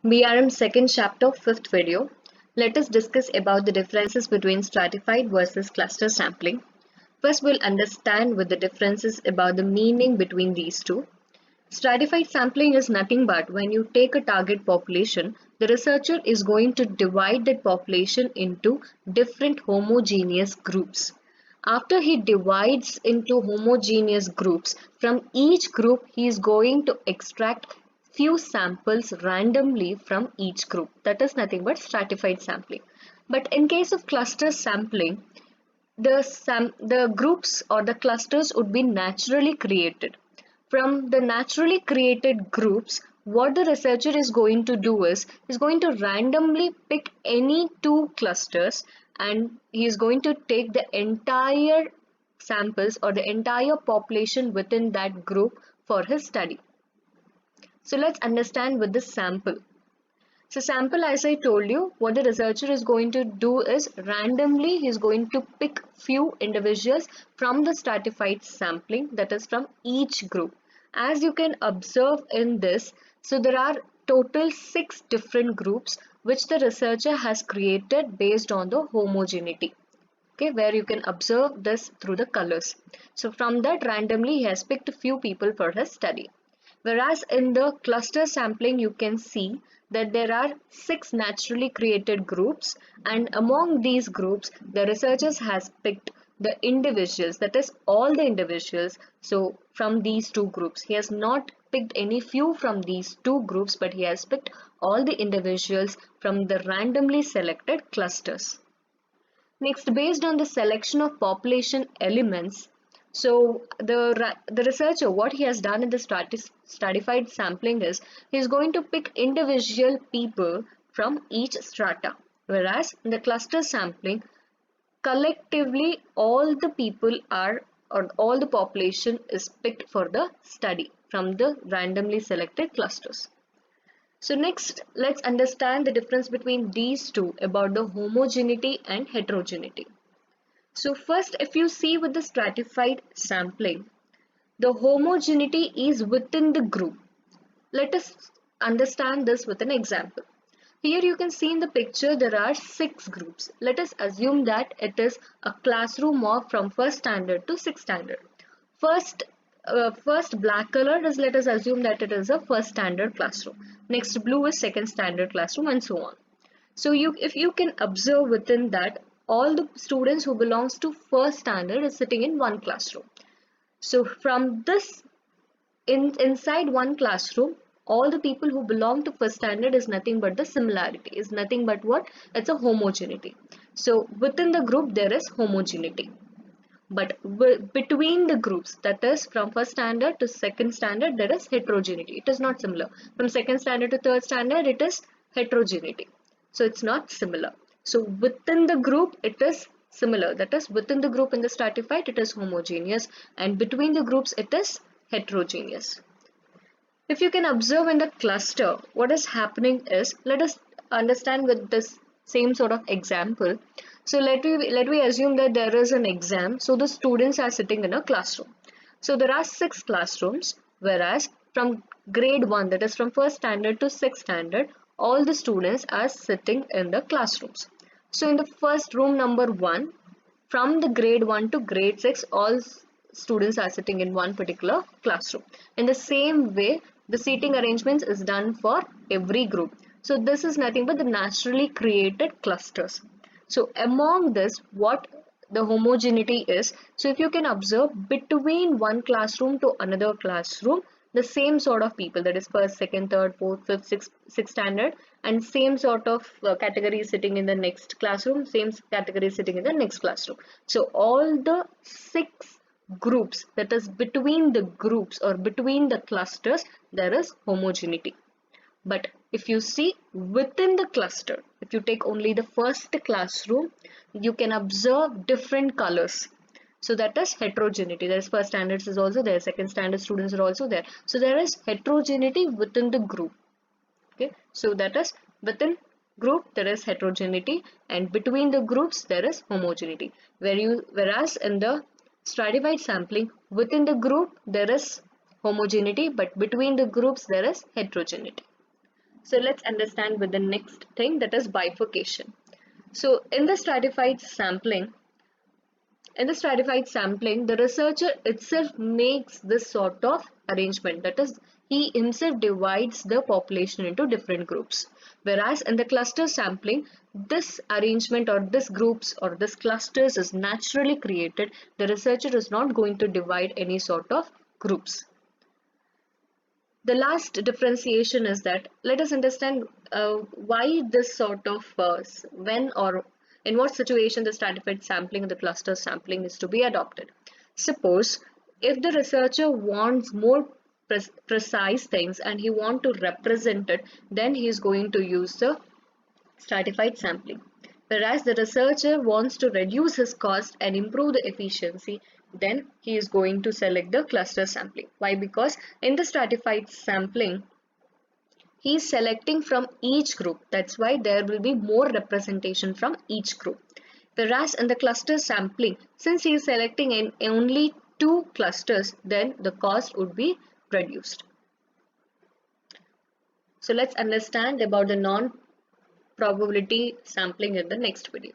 BRM second chapter, fifth video. Let us discuss about the differences between stratified versus cluster sampling. First, we'll understand with the differences about the meaning between these two. Stratified sampling is nothing but when you take a target population, the researcher is going to divide that population into different homogeneous groups. After he divides into homogeneous groups, from each group he is going to extract few samples randomly from each group. That is nothing but stratified sampling. But in case of cluster sampling, the groups or the clusters would be naturally created. From the naturally created groups, what the researcher is going to do is going to randomly pick any two clusters, and he is going to take the entire samples or the entire population within that group for his study. So let's understand with this sample. So sample, as I told you, what the researcher is going to do is randomly he is going to pick few individuals from the stratified sampling, that is from each group. As you can observe in this, so there are total 6 different groups which the researcher has created based on the homogeneity. Okay, where you can observe this through the colors. So from that randomly he has picked a few people for his study. Whereas in the cluster sampling, you can see that there are 6 naturally created groups, and among these groups, the researchers has picked the individuals, that is all the individuals. So from these two groups, he has not picked any few from these two groups, but he has picked all the individuals from the randomly selected clusters. Next, based on the selection of population elements, so the researcher, what he has done in the stratified sampling is he is going to pick individual people from each strata, whereas in the cluster sampling, collectively all the people are or all the population is picked for the study from the randomly selected clusters. So next, let's understand the difference between these two about the homogeneity and heterogeneity. So first, if you see with the stratified sampling, the homogeneity is within the group. Let us understand this with an example. Here you can see in the picture there are 6 groups. Let us assume that it is a classroom of from first standard to 6th standard. First, first black color is, let us assume that it is a first standard classroom. Next blue is second standard classroom, and so on. So if you can observe within that, all the students who belongs to first standard is sitting in one classroom. So from this, inside one classroom, all the people who belong to first standard is nothing but the similarity, is nothing but what? It's a homogeneity. So within the group there is homogeneity. But between the groups, that is from first standard to second standard, there is heterogeneity. It is not similar. From second standard to third standard, it is heterogeneity. So it's not similar. So within the group, it is similar. That is within the group in the stratified, it is homogeneous, and between the groups, it is heterogeneous. If you can observe in the cluster, what is happening is, let us understand with this same sort of example. So let we assume that there is an exam. So the students are sitting in a classroom. So there are 6 classrooms, whereas from grade 1, that is from first standard to 6th standard, all the students are sitting in the classrooms. So in the first room number 1, from the grade 1 to grade 6, all students are sitting in one particular classroom. In the same way, the seating arrangements is done for every group. So this is nothing but the naturally created clusters. So among this, what the homogeneity is, so if you can observe between one classroom to another classroom, the same sort of people, that is first, second, third, fourth, fifth, sixth standard, and same sort of category sitting in the next classroom, same category sitting in the next classroom. So all the 6 groups, that is between the groups or between the clusters, there is homogeneity. But if you see within the cluster, if you take only the first classroom, you can observe different colors. So that is heterogeneity. There is first standards is also there, second standard students are also there. So there is heterogeneity within the group. Okay, so that is within group there is heterogeneity, and between the groups there is homogeneity. Whereas in the stratified sampling, within the group there is homogeneity, but between the groups there is heterogeneity. So let's understand with the next thing, that is bifurcation. So in the stratified sampling, the researcher itself makes this sort of arrangement. That is, he himself divides the population into different groups. Whereas in the cluster sampling, this arrangement or this groups or this clusters is naturally created. The researcher is not going to divide any sort of groups. The last differentiation is that let us understand why this sort of when or in what situation the stratified sampling and the cluster sampling is to be adopted. Suppose if the researcher wants more precise things and he want to represent it, then he is going to use the stratified sampling. Whereas the researcher wants to reduce his cost and improve the efficiency, then he is going to select the cluster sampling. Why? Because in the stratified sampling, he is selecting from each group. That's why there will be more representation from each group. Whereas in the cluster sampling, since he is selecting in only two clusters, then the cost would be reduced. So let's understand about the non-probability sampling in the next video.